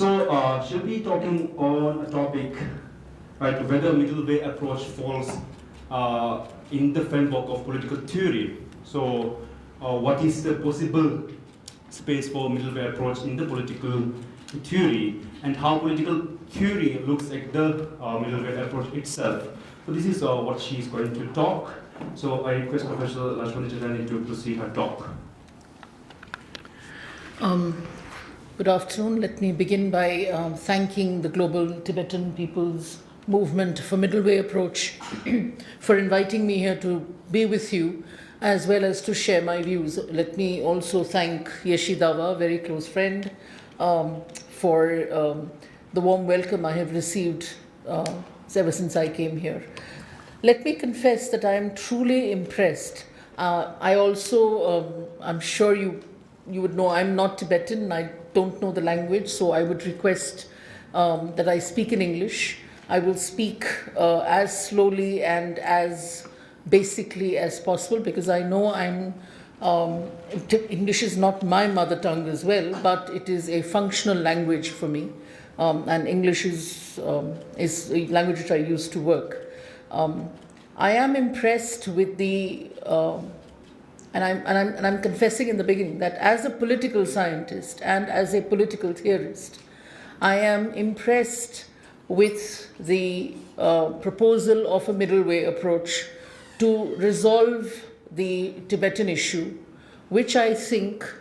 She'll be talking on a topic, right, whether middle way approach falls in the framework of political theory. What is the possible space for middle way approach in the political theory, and how political theory looks at the middle way approach itself. So this is what she is going to talk. So I request Professor Lajwanti to proceed her talk. Good afternoon. Let me begin by thanking the Global Tibetan People's Movement for Middle Way Approach for inviting me here to be with you, as well as to share my views. Let me also thank Yeshi Dawa, a very close friend, for the warm welcome I have received ever since I came here. Let me confess that I am truly impressed. I also, I'm sure you would know, I'm not Tibetan. I don't know the language, so I would request that I speak in English. I will speak as slowly and as basically as possible, because I know English is not my mother tongue as well, but it is a functional language for me, and English is a language which I use to work. I am impressed with the, and I'm confessing in the beginning that as a political scientist and as a political theorist, I am impressed with the proposal of a middle way approach to resolve the Tibetan issue, which I think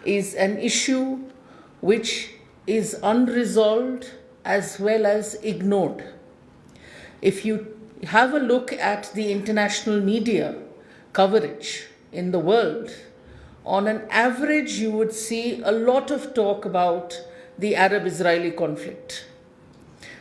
is an issue which is unresolved as well as ignored. If you have a look at the international media coverage in the world, on an average you would see a lot of talk about the Arab-Israeli conflict.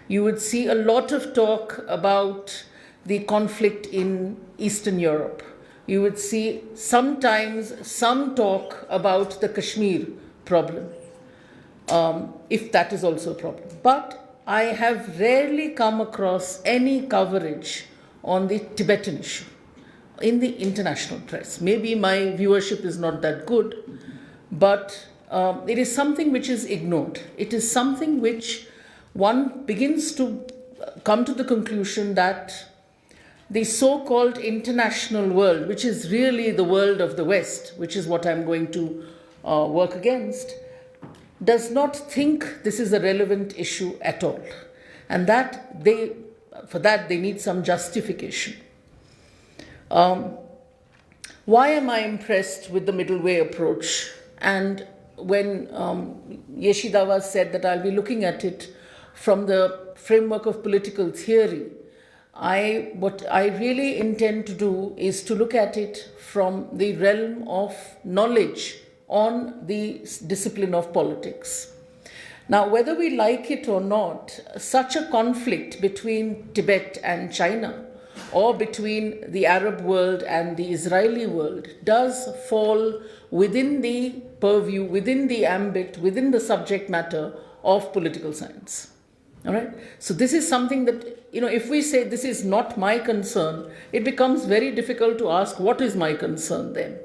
You would see a lot of talk about the conflict in Eastern Europe. You would see sometimes some talk about the Kashmir problem, if that is also a problem. But I have rarely come across any coverage on the Tibetan issue in the international press. Maybe my viewership is not that good, but it is something which is ignored. It is something which one begins to come to the conclusion that the so-called international world, which is really the world of the West, which is what I'm going to work against, does not think this is a relevant issue at all. And for that they need some justification. Why am I impressed with the middle way approach? And when Yeshi Dawa said that I'll be looking at it from the framework of political theory, what I really intend to do is to look at it from the realm of knowledge on the discipline of politics. Now, whether we like it or not, such a conflict between Tibet and China, or between the Arab world and the Israeli world, does fall within the purview, within the ambit, within the subject matter of political science. All right? So this is something that, if we say this is not my concern, it becomes very difficult to ask what is my concern then.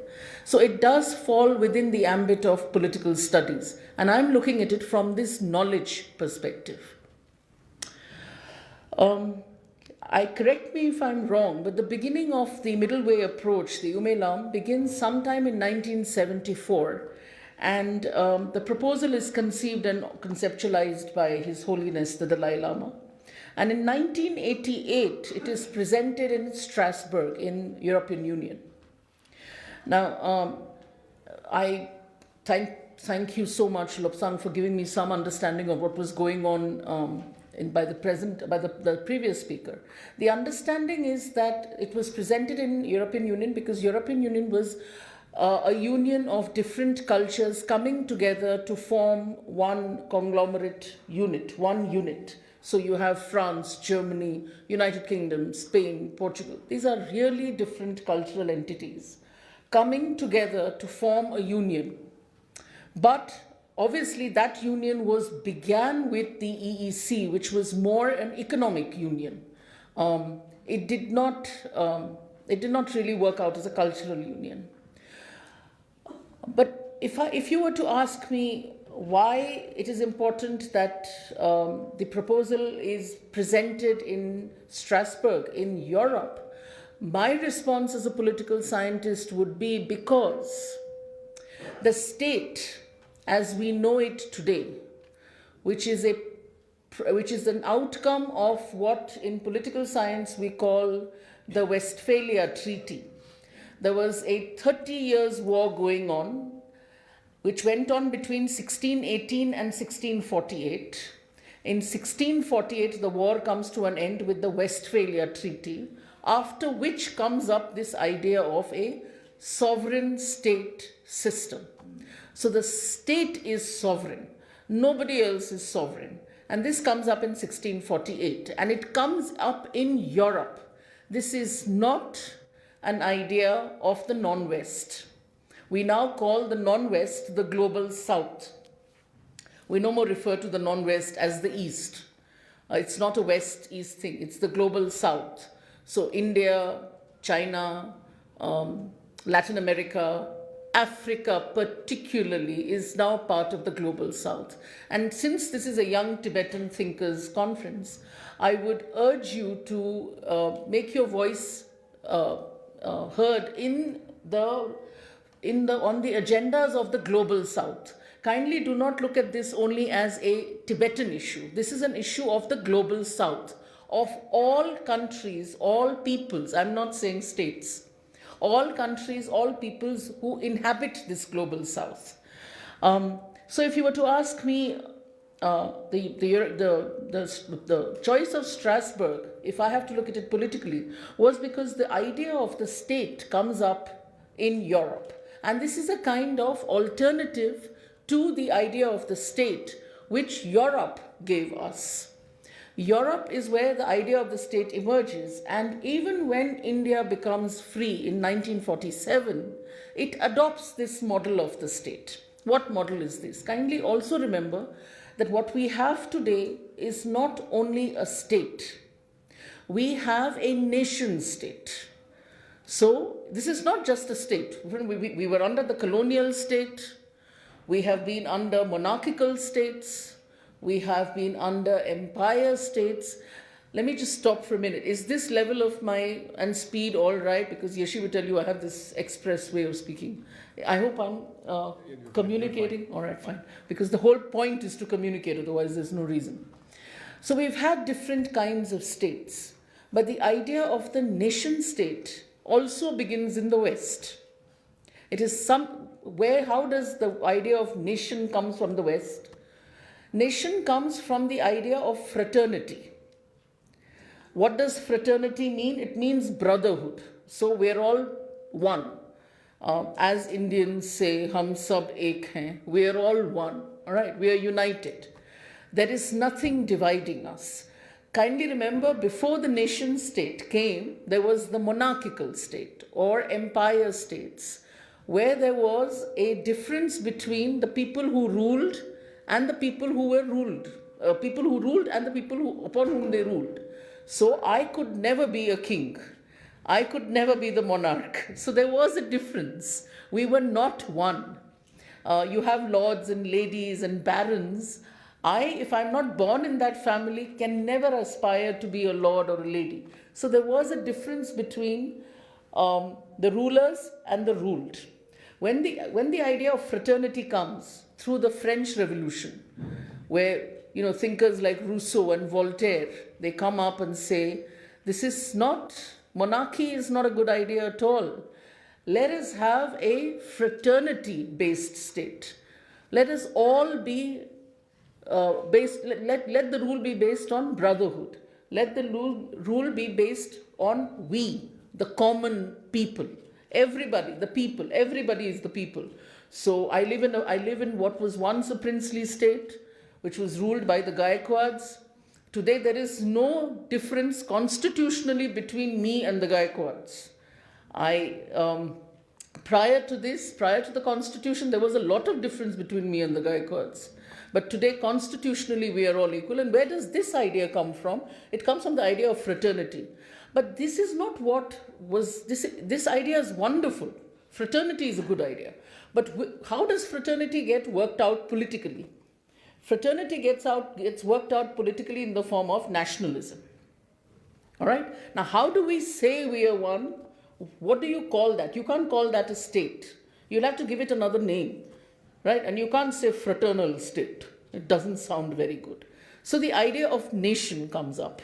So it does fall within the ambit of political studies, and I'm looking at it from this knowledge perspective. Correct me if I'm wrong, but the beginning of the middle way approach, the Umelam, begins sometime in 1974, and the proposal is conceived and conceptualized by His Holiness the Dalai Lama. And in 1988, it is presented in Strasbourg in European Union. Now, I thank you so much, Lobsang, for giving me some understanding of what was going on by the previous speaker. The understanding is that it was presented in European Union because European Union was a union of different cultures coming together to form one conglomerate unit, one unit. So you have France, Germany, United Kingdom, Spain, Portugal. These are really different cultural entities coming together to form a union. But obviously that union began with the EEC, which was more an economic union. It did not really work out as a cultural union. But if you were to ask me why it is important that the proposal is presented in Strasbourg, in Europe, my response as a political scientist would be because the state, as we know it today, which is an outcome of what in political science we call the Westphalia Treaty. There was a 30 years war going on, which went on between 1618 and 1648. In 1648, the war comes to an end with the Westphalia Treaty, after which comes up this idea of a sovereign state system. So the state is sovereign. Nobody else is sovereign. And this comes up in 1648. And it comes up in Europe. This is not an idea of the non-West. We now call the non-West the global South. We no more refer to the non-West as the East. It's not a West-East thing. It's the global South. So India, China, Latin America, Africa particularly is now part of the global South. And since this is a young Tibetan thinkers conference, I would urge you to make your voice heard on the agendas of the global South. Kindly do not look at this only as a Tibetan issue. This is an issue of the global South, of all countries, all peoples. I'm not saying states. All countries, all peoples who inhabit this global South. So if you were to ask me, the choice of Strasbourg, if I have to look at it politically, was because the idea of the state comes up in Europe. And this is a kind of alternative to the idea of the state which Europe gave us. Europe is where the idea of the state emerges, and even when India becomes free in 1947, it adopts this model of the state. What model is this? Kindly also remember that what we have today is not only a state. We have a nation state. So this is not just a state. We were under the colonial state. We have been under monarchical states. We have been under empire states. Let me just stop for a minute. Is this level of and speed all right? Because Yeshi will tell you I have this express way of speaking. I hope I'm communicating. All right, fine. Because the whole point is to communicate, otherwise there's no reason. So we've had different kinds of states. But the idea of the nation state also begins in the West. It is how does the idea of nation comes from the West? Nation comes from the idea of fraternity. What does fraternity mean? It means brotherhood. So we're all one. As Indians say, hum sab ek hain. We're all one. All right, we are united. There is nothing dividing us. Kindly remember, before the nation state came, there was the monarchical state or empire states, where there was a difference between the people who ruled and the people who were ruled. People who ruled and the people upon whom they ruled. So I could never be a king. I could never be the monarch. So there was a difference. We were not one. You have lords and ladies and barons. If I'm not born in that family, can never aspire to be a lord or a lady. So there was a difference between the rulers and the ruled. When the idea of fraternity comes through the French Revolution, where thinkers like Rousseau and Voltaire, they come up and say, monarchy is not a good idea at all. Let us have a fraternity-based state. Let us all be let the rule be based on brotherhood. Let the rule be based on we, the common people. Everybody, the people. Everybody is the people. So I live in what was once a princely state, which was ruled by the Gaikwads. Today there is no difference constitutionally between me and the Gaikwads. Prior to the constitution, there was a lot of difference between me and the Gaikwads. But today, constitutionally, we are all equal. And where does this idea come from? It comes from the idea of fraternity. But this is not what was, this idea is wonderful. Fraternity is a good idea. But how does fraternity get worked out politically? Fraternity gets worked out politically in the form of nationalism. All right? Now, how do we say we are one? What do you call that? You can't call that a state. You'll have to give it another name, right? And you can't say fraternal state. It doesn't sound very good. So the idea of nation comes up.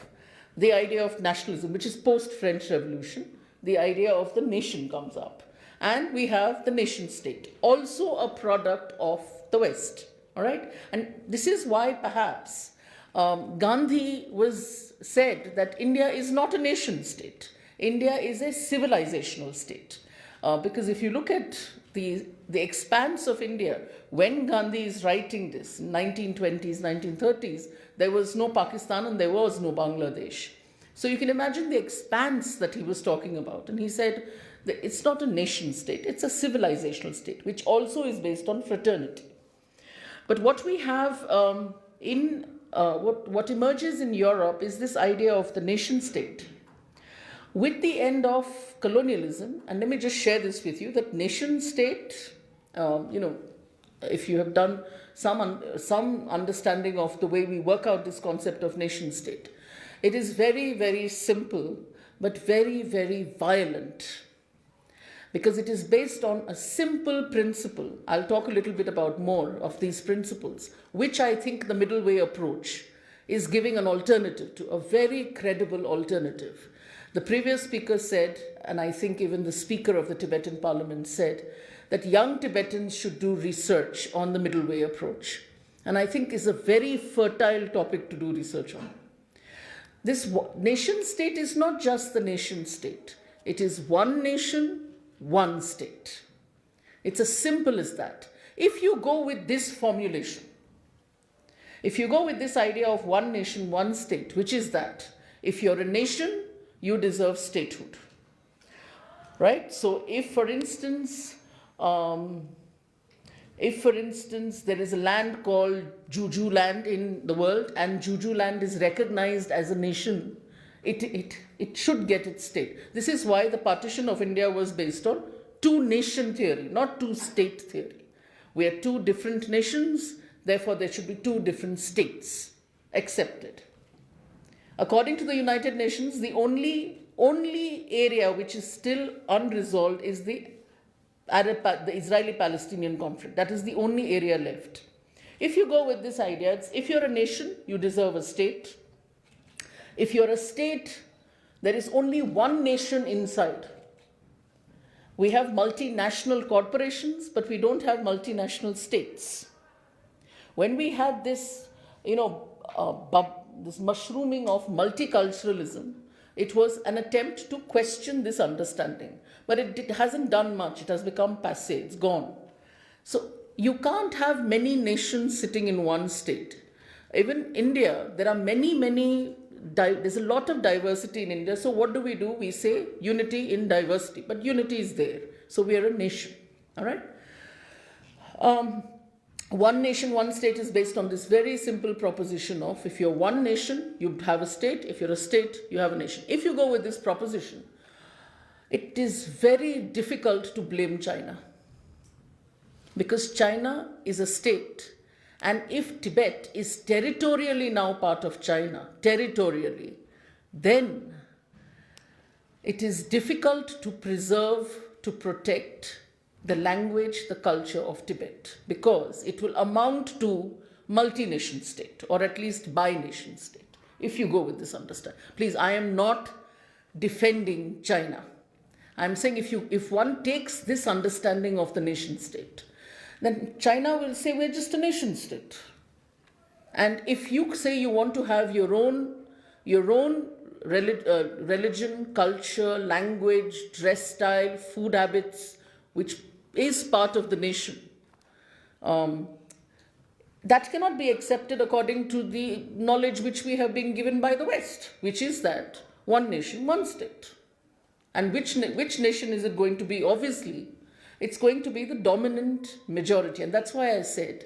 The idea of nationalism, which is post-French Revolution, the idea of the nation comes up. And we have the nation state, also a product of the West. All right? And this is why perhaps Gandhi said that India is not a nation state. India is a civilizational state. Because if you look at the expanse of India, when Gandhi is writing this, in 1920s, 1930s, there was no Pakistan and there was no Bangladesh. So you can imagine the expanse that he was talking about. And he said that it's not a nation state, it's a civilizational state, which also is based on fraternity. But what we have what emerges in Europe is this idea of the nation state. With the end of colonialism, and let me just share this with you, that nation state, if you have done some understanding of the way we work out this concept of nation state, it is very, very simple, but very, very violent. Because it is based on a simple principle. I'll talk a little bit about more of these principles, which I think the middle way approach is giving an alternative to, a very credible alternative. The previous speaker said, and I think even the speaker of the Tibetan parliament said, that young Tibetans should do research on the middle way approach. And I think is a very fertile topic to do research on. This nation state is not just the nation state. It is one nation, one state. It's as simple as that. If you go with this formulation, if you go with this idea of one nation, one state, which is that if you're a nation, you deserve statehood, right? So if, for instance, there is a land called Juju land in the world and Juju land is recognized as a nation, it should get its state. This is why the partition of India was based on two-nation theory, not two-state theory. We are two different nations, therefore there should be two different states accepted. According to the United Nations, the only area which is still unresolved is the Israeli-Palestinian conflict. That is the only area left. If you go with this idea, if you're a nation, you deserve a state. If you're a state, there is only one nation inside. We have multinational corporations, but we don't have multinational states. When we had this, this mushrooming of multiculturalism, it was an attempt to question this understanding. But it hasn't done much. It has become passé. It's gone. So you can't have many nations sitting in one state. Even India, there are there's a lot of diversity in India. So what do? We say unity in diversity. But unity is there. So we are a nation. All right? One nation, one state is based on this very simple proposition of if you're one nation, you have a state. If you're a state, you have a nation. If you go with this proposition, it is very difficult to blame China. Because China is a state. And if Tibet is territorially now part of China, then it is difficult to preserve, to protect the language, the culture of Tibet, because it will amount to multi-nation state, or at least bi-nation state, if you go with this understanding. Please, I am not defending China. I'm saying if one takes this understanding of the nation state, then China will say we're just a nation state. And if you say you want to have your own religion, culture, language, dress style, food habits, which is part of the nation, that cannot be accepted according to the knowledge which we have been given by the West, which is that one nation, one state. And which nation is it going to be? Obviously, it's going to be the dominant majority. And that's why I said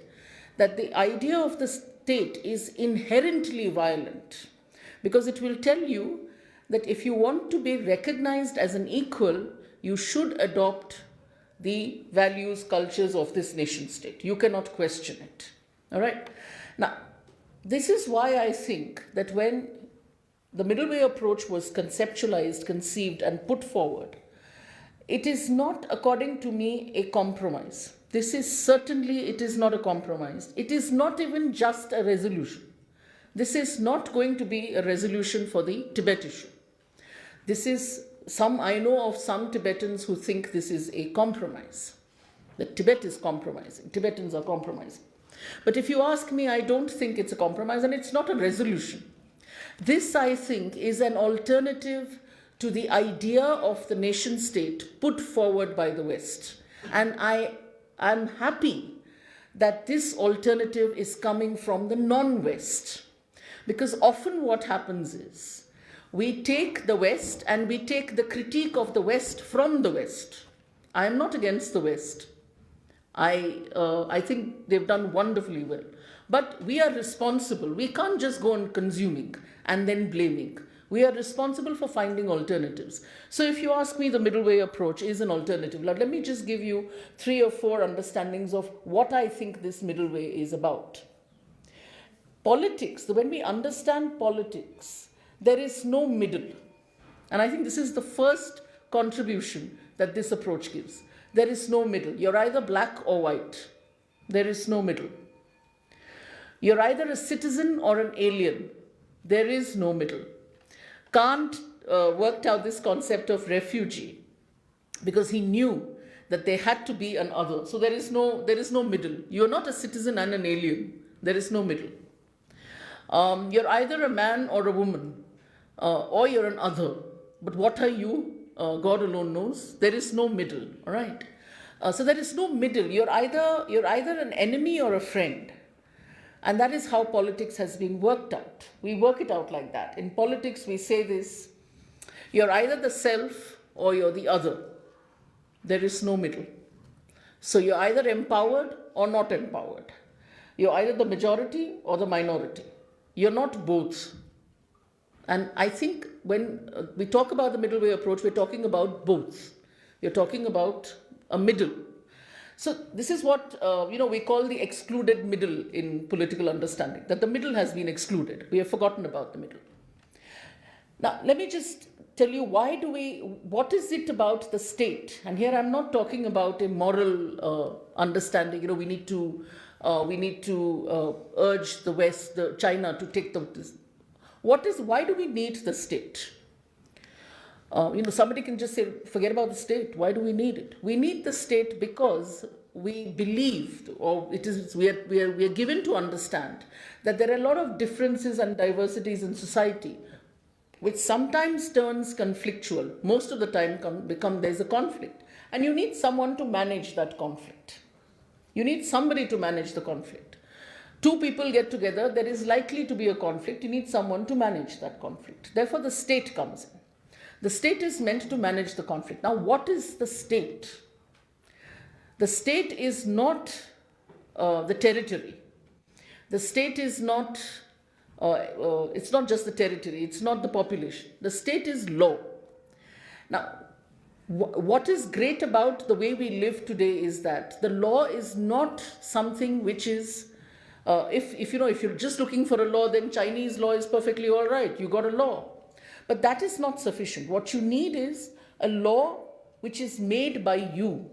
that the idea of the state is inherently violent, because it will tell you that if you want to be recognized as an equal, you should adopt the values, cultures of this nation state. You cannot question it. All right? Now, this is why I think that when the middle way approach was conceptualized, conceived, and put forward, it is not, according to me, a compromise. This is certainly, it is not a compromise. It is not even just a resolution. This is not going to be a resolution for the Tibet issue. This is I know of some Tibetans who think this is a compromise, that Tibet is compromising, Tibetans are compromising. But if you ask me, I don't think it's a compromise, and it's not a resolution. This, I think, is an alternative to the idea of the nation state put forward by the West. And I am happy that this alternative is coming from the non-West. Because often what happens is, we take the West and we take the critique of the West from the West. I am not against the West. I think they've done wonderfully well. But we are responsible. We can't just go on consuming and then blaming. We are responsible for finding alternatives. So if you ask me, the middle way approach is an alternative. Now, let me just give you 3 or 4 understandings of what I think this middle way is about. Politics, when we understand politics, there is no middle. And I think this is the first contribution that this approach gives. There is no middle. You're either black or white. There is no middle. You're either a citizen or an alien. There is no middle. Kant worked out this concept of refugee because he knew that there had to be an other. So there is no middle. You're not a citizen and an alien. There is no middle. You're either a man or a woman, or you're an other. But what are you? God alone knows. There is no middle. All right. So there is no middle. You're either an enemy or a friend. And that is how politics has been worked out. We work it out like that. In politics, we say this: you're either the self or you're the other. There is no middle. So you're either empowered or not empowered. You're either the majority or the minority. You're not both. And I think when we talk about the middle way approach, we're talking about both. We're talking about a middle. So this is what we call the excluded middle in political understanding, that the middle has been excluded. We have forgotten about the middle. Now, let me just tell you what is it about the state? And here I'm not talking about a moral understanding. We need to urge the West, China, to take this. Why do we need the state? Somebody can just say, forget about the state. Why do we need it? We need the state because we believe, or we are given to understand that there are a lot of differences and diversities in society, which sometimes turns conflictual. Most of the time there's a conflict. And you need someone to manage that conflict. You need somebody to manage the conflict. 2 people get together, there is likely to be a conflict. You need someone to manage that conflict. Therefore, the state comes in. The state is meant to manage the conflict. Now, what is the state? The state is not the territory. The state is not, it's not just the territory. It's not the population. The state is law. Now, what is great about the way we live today is that the law is not something which is, if you're just looking for a law, then Chinese law is perfectly all right. You got a law. But that is not sufficient. What you need is a law which is made by you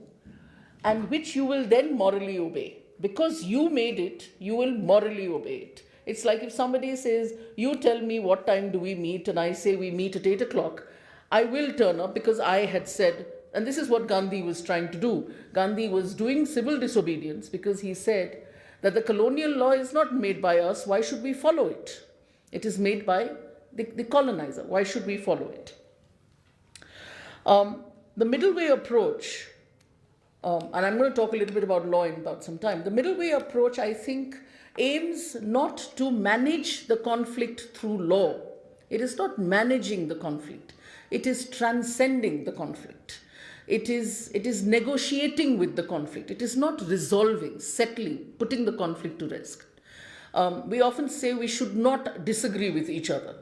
and which you will then morally obey. Because you made it, you will morally obey it. It's like if somebody says, you tell me what time do we meet, and I say we meet at 8 o'clock, I will turn up because I had said, and this is what Gandhi was trying to do. Gandhi was doing civil disobedience because he said that the colonial law is not made by us. Why should we follow it? It is made by the colonizer. Why should we follow it? The middle way approach, and I'm going to talk a little bit about law in about some time. The middle way approach, I think, aims not to manage the conflict through law. It is not managing the conflict. It is transcending the conflict. It is negotiating with the conflict. It is not resolving, settling, putting the conflict to rest. We often say we should not disagree with each other.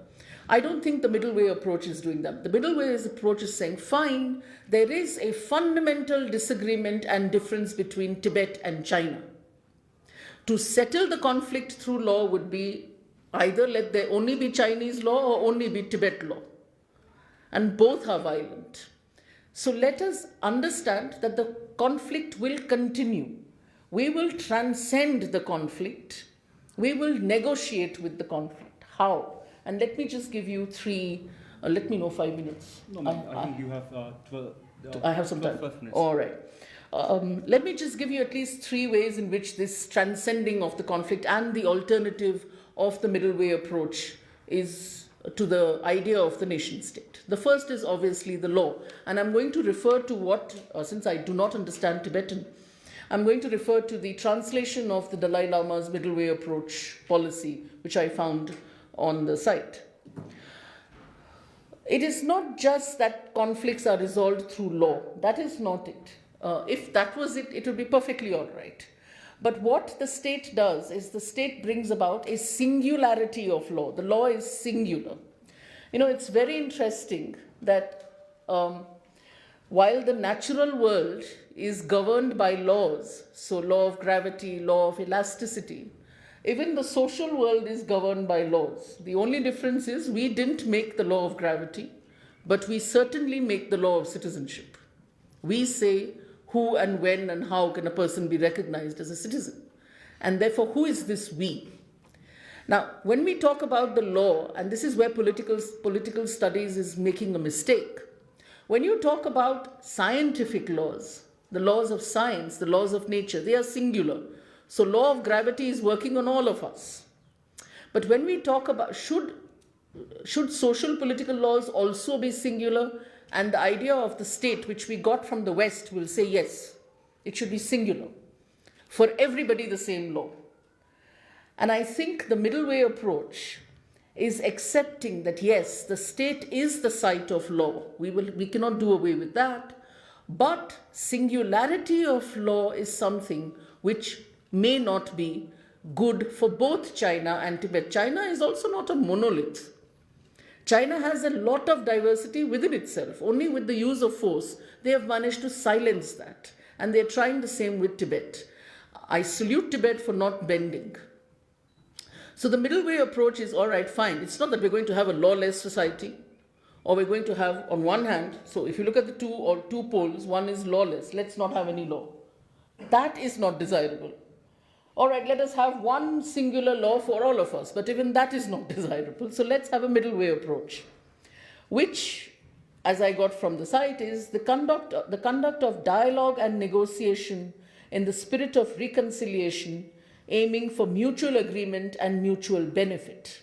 I don't think the middle way approach is doing that. The middle way approach is saying, fine, there is a fundamental disagreement and difference between Tibet and China. To settle the conflict through law would be either let there only be Chinese law or only be Tibet law. And both are violent. So let us understand that the conflict will continue. We will transcend the conflict. We will negotiate with the conflict. How? And let me just give you three, let me know 5 minutes. No, I think you have 12. I have some time. 12 minutes. All right. Let me just give you at least 3 ways in which this transcending of the conflict and the alternative of the middle way approach is to the idea of the nation state. The first is obviously the law. And I'm going to refer to what, since I do not understand Tibetan, I'm going to refer to the translation of the Dalai Lama's middle way approach policy, which I found on the site. It is not just that conflicts are resolved through law. That is not it. If that was it, it would be perfectly all right. But what the state does is the state brings about a singularity of law. The law is singular. You know, it's very interesting that while the natural world is governed by laws, so law of gravity, law of elasticity, even the social world is governed by laws. The only difference is we didn't make the law of gravity, but we certainly make the law of citizenship. We say who and when and how can a person be recognized as a citizen. And therefore, who is this we? Now, when we talk about the law, and this is where political studies is making a mistake, when you talk about scientific laws, the laws of science, the laws of nature, they are singular. So law of gravity is working on all of us. But when we talk about should social political laws also be singular, and the idea of the state which we got from the West will say yes, it should be singular. For everybody the same law. And I think the middle way approach is accepting that yes, the state is the site of law. We cannot do away with that. But singularity of law is something which may not be good for both China and Tibet. China is also not a monolith. China has a lot of diversity within itself. Only with the use of force, they have managed to silence that. And they're trying the same with Tibet. I salute Tibet for not bending. So the middle way approach is, all right, fine. It's not that we're going to have a lawless society, or we're going to have, on one hand, so if you look at the two poles, one is lawless. Let's not have any law. That is not desirable. All right, let us have one singular law for all of us, but even that is not desirable. So let's have a middle way approach, which, as I got from the site, is the conduct of dialogue and negotiation in the spirit of reconciliation, aiming for mutual agreement and mutual benefit.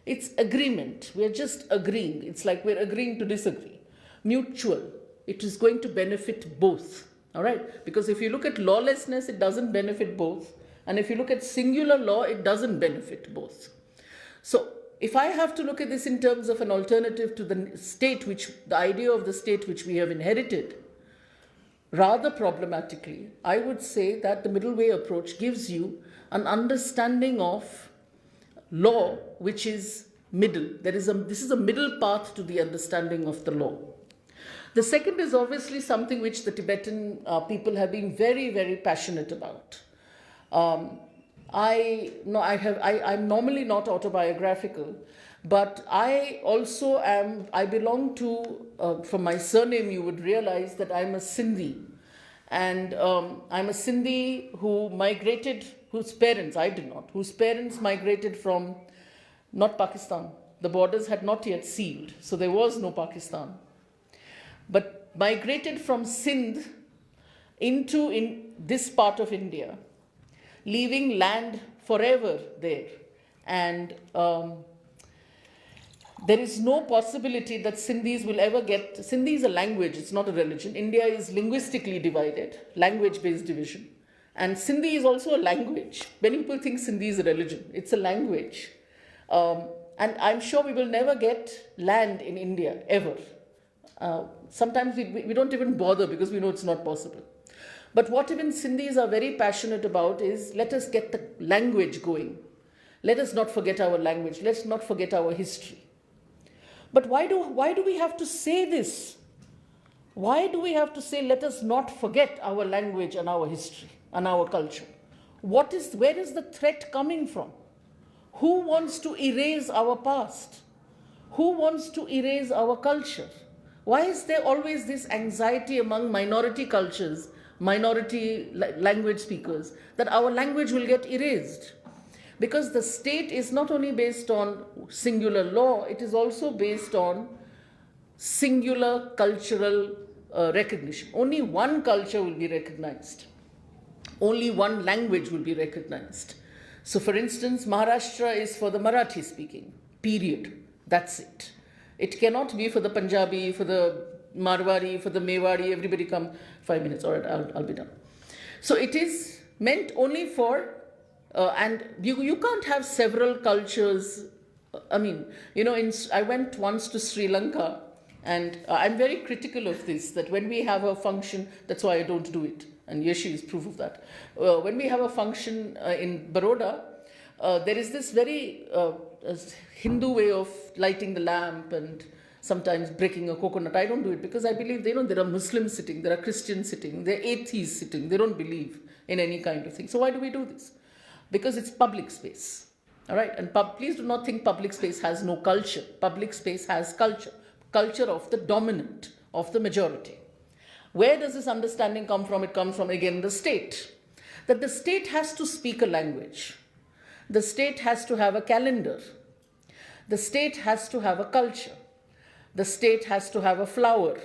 It's agreement. We're just agreeing. It's like we're agreeing to disagree. Mutual. It is going to benefit both. All right? Because if you look at lawlessness, it doesn't benefit both. And if you look at singular law, it doesn't benefit both. So if I have to look at this in terms of an alternative to the state, the idea of the state which we have inherited, rather problematically, I would say that the middle way approach gives you an understanding of law which is middle. This is a middle path to the understanding of the law. The second is obviously something which the Tibetan people have been very, very passionate about. I'm normally not autobiographical, but I belong to, from my surname you would realize that I'm a Sindhi. And I'm a Sindhi who migrated, whose parents migrated from, not Pakistan. The borders had not yet sealed, so there was no Pakistan. But migrated from Sindh into this part of India, leaving land forever there. And there is no possibility that Sindhis will ever get... Sindhi is a language, it's not a religion. India is linguistically divided, language-based division. And Sindhi is also a language. Many people think Sindhi is a religion. It's a language. And I'm sure we will never get land in India, ever. Sometimes we don't even bother because we know it's not possible. But what even Sindhis are very passionate about is, let us get the language going. Let us not forget our language. Let's not forget our history. But why do we have to say this? Why do we have to say, let us not forget our language and our history and our culture? Where is the threat coming from? Who wants to erase our past? Who wants to erase our culture? Why is there always this anxiety among minority cultures, minority language speakers, that our language will get erased? Because the state is not only based on singular law, it is also based on singular cultural recognition. Only one culture will be recognized. Only one language will be recognized. So for instance, Maharashtra is for the Marathi speaking, period. That's it. It cannot be for the Punjabi, for the Marwari, for the Mewari, everybody come 5 minutes, all right, I'll be done. So it is meant only for, and you can't have several cultures. I mean, I went once to Sri Lanka, and I'm very critical of this, that when we have a function, that's why I don't do it. And Yeshi is proof of that. When we have a function in Baroda, there is this very Hindu way of lighting the lamp and sometimes breaking a coconut. I don't do it because I believe there are Muslims sitting, there are Christians sitting, there are atheists sitting. They don't believe in any kind of thing. So why do we do this? Because it's public space. All right? And please do not think public space has no culture. Public space has culture. Culture of the dominant, of the majority. Where does this understanding come from? It comes from, again, the state. That the state has to speak a language. The state has to have a calendar. The state has to have a culture. The state has to have a flower.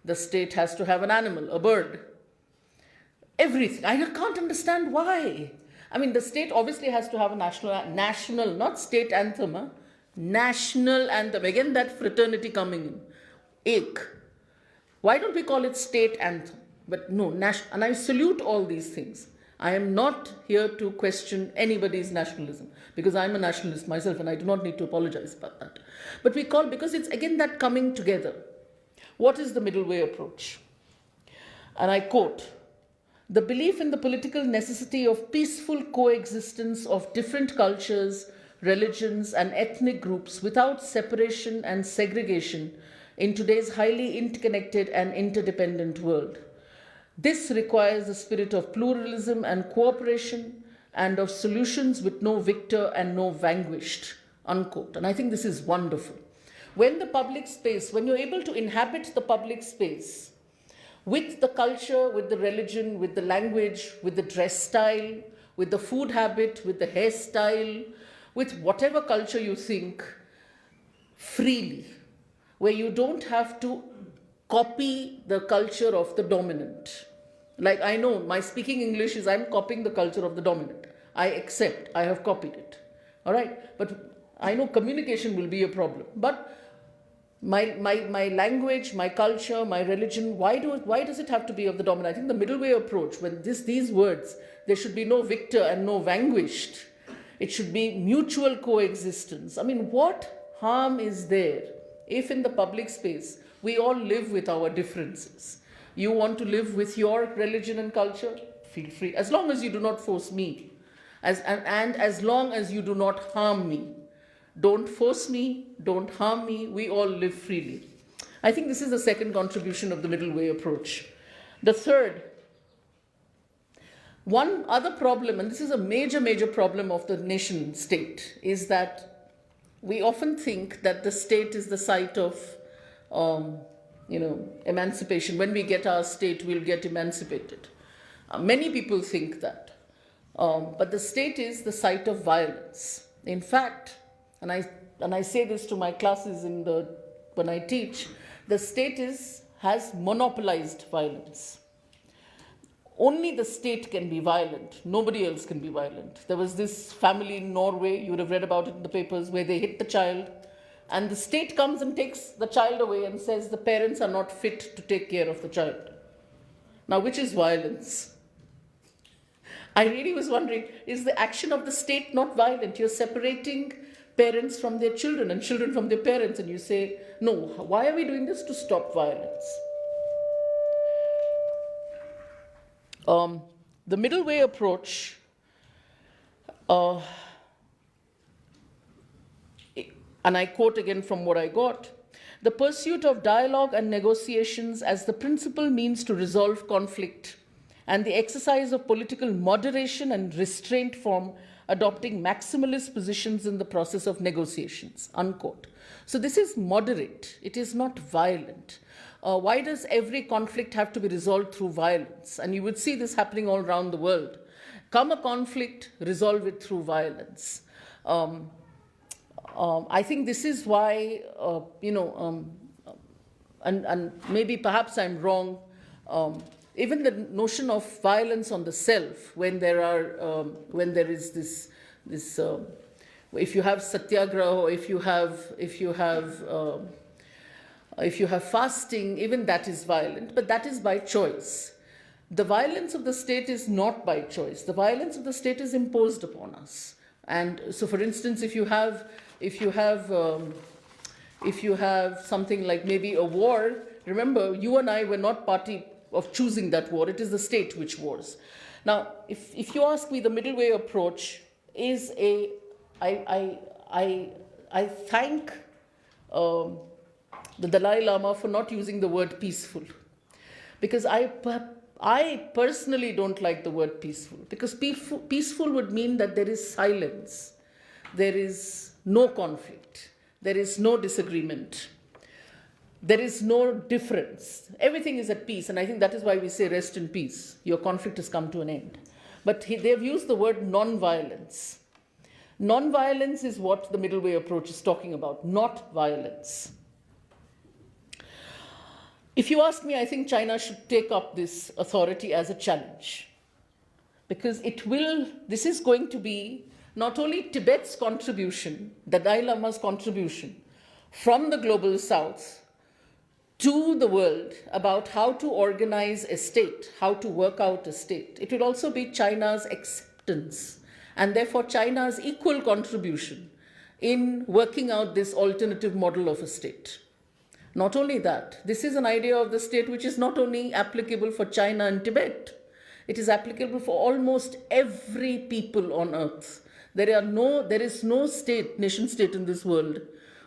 The state has to have an animal, a bird. Everything. I can't understand why. I mean, the state obviously has to have a national, not state anthem, national anthem. Again, that fraternity coming in. Ek. Why don't we call it state anthem? But no, and I salute all these things. I am not here to question anybody's nationalism, because I'm a nationalist myself and I do not need to apologize about that. But because it's again that coming together. What is the middle way approach? And I quote, "The belief in the political necessity of peaceful coexistence of different cultures, religions, and ethnic groups without separation and segregation in today's highly interconnected and interdependent world. This requires a spirit of pluralism and cooperation and of solutions with no victor and no vanquished," unquote. And I think this is wonderful. When the public space, when you're able to inhabit the public space with the culture, with the religion, with the language, with the dress style, with the food habit, with the hairstyle, with whatever culture you think, freely, where you don't have to copy the culture of the dominant. Like I know my speaking English is I'm copying the culture of the dominant. I accept, I have copied it. All right? But I know communication will be a problem. But my language, my culture, my religion, why does it have to be of the dominant? I think the middle way approach, when these words, there should be no victor and no vanquished. It should be mutual coexistence. I mean, what harm is there if in the public space we all live with our differences? You want to live with your religion and culture? Feel free, as long as you do not force me, and as long as you do not harm me. Don't force me, don't harm me, we all live freely. I think this is the second contribution of the middle way approach. The third, one other problem, and this is a major problem of the nation state, is that we often think that the state is the site of emancipation. When we get our state, we'll get emancipated. Many people think that. But the state is the site of violence. In fact, and I say this to my classes when I teach, the state has monopolized violence. Only the state can be violent. Nobody else can be violent. There was this family in Norway, you would have read about it in the papers, where they hit the child, and the state comes and takes the child away and says the parents are not fit to take care of the child. Now, which is violence? I really was wondering, is the action of the state not violent? You're separating parents from their children and children from their parents, and you say, no, why are we doing this? To stop violence. The middle way approach, and I quote again from what I got, the pursuit of dialogue and negotiations as the principal means to resolve conflict, and the exercise of political moderation and restraint from adopting maximalist positions in the process of negotiations, unquote. So this is moderate, it is not violent. Why does every conflict have to be resolved through violence? And you would see this happening all around the world. Come a conflict, resolve it through violence. I think this is why, and maybe perhaps I'm wrong, even the notion of violence on the self, when there is this if you have satyagraha, or if you have fasting, even that is violent, but that is by choice. The violence of the state is not by choice. The violence of the state is imposed upon us. And so, for instance, if you have something like maybe a war, remember, you and I were not party of choosing that war. It is the state which wars. Now, if you ask me, the middle way approach is I thank the Dalai Lama for not using the word peaceful, because I personally don't like the word peaceful, because peaceful would mean that there is silence, there is no conflict, there is no disagreement, there is no difference. Everything is at peace, and I think that is why we say rest in peace. Your conflict has come to an end. But they've used the word non-violence. Non-violence is what the middle way approach is talking about, not violence. If you ask me, I think China should take up this authority as a challenge, because this is going to be not only Tibet's contribution, the Dalai Lama's contribution from the global south to the world about how to organize a state, how to work out a state. It will also be China's acceptance, and therefore China's equal contribution in working out this alternative model of a state. Not only that, this is an idea of the state which is not only applicable for China and Tibet, it is applicable for almost every people on earth. There is no nation state in this world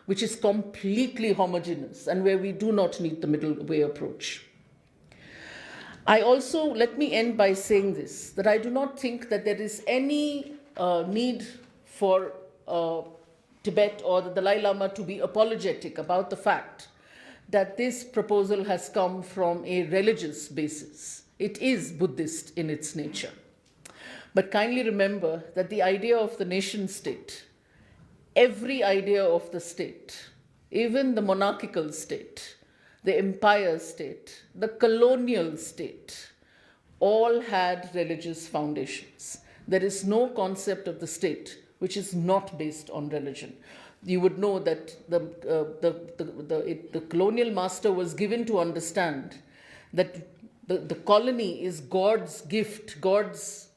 which is completely homogeneous and where we do not need the middle way approach. Let me end by saying this, that I do not think that there is any need for Tibet or the Dalai Lama to be apologetic about the fact that this proposal has come from a religious basis. It is Buddhist in its nature. But kindly remember that the idea of the nation state, every idea of the state, even the monarchical state, the empire state, the colonial state, all had religious foundations. There is no concept of the state which is not based on religion. You would know that the colonial master was given to understand that the colony is God's gift, God's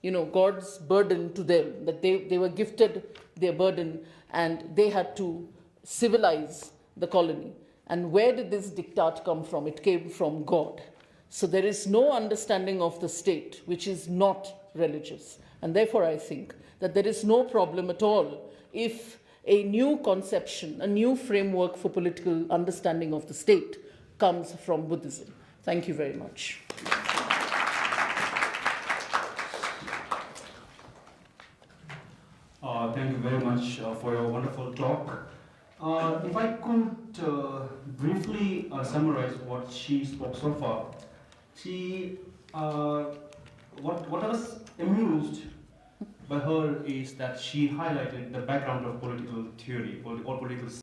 burden to them, that they were gifted their burden and they had to civilize the colony. And where did this diktat come from? It came from God. So there is no understanding of the state which is not religious. And therefore I think that there is no problem at all if a new conception, a new framework for political understanding of the state comes from Buddhism. Thank you very much. Thank you very much for your wonderful talk. If I could briefly summarize what she spoke so far, what I was amused by her is that she highlighted the background of political theory or political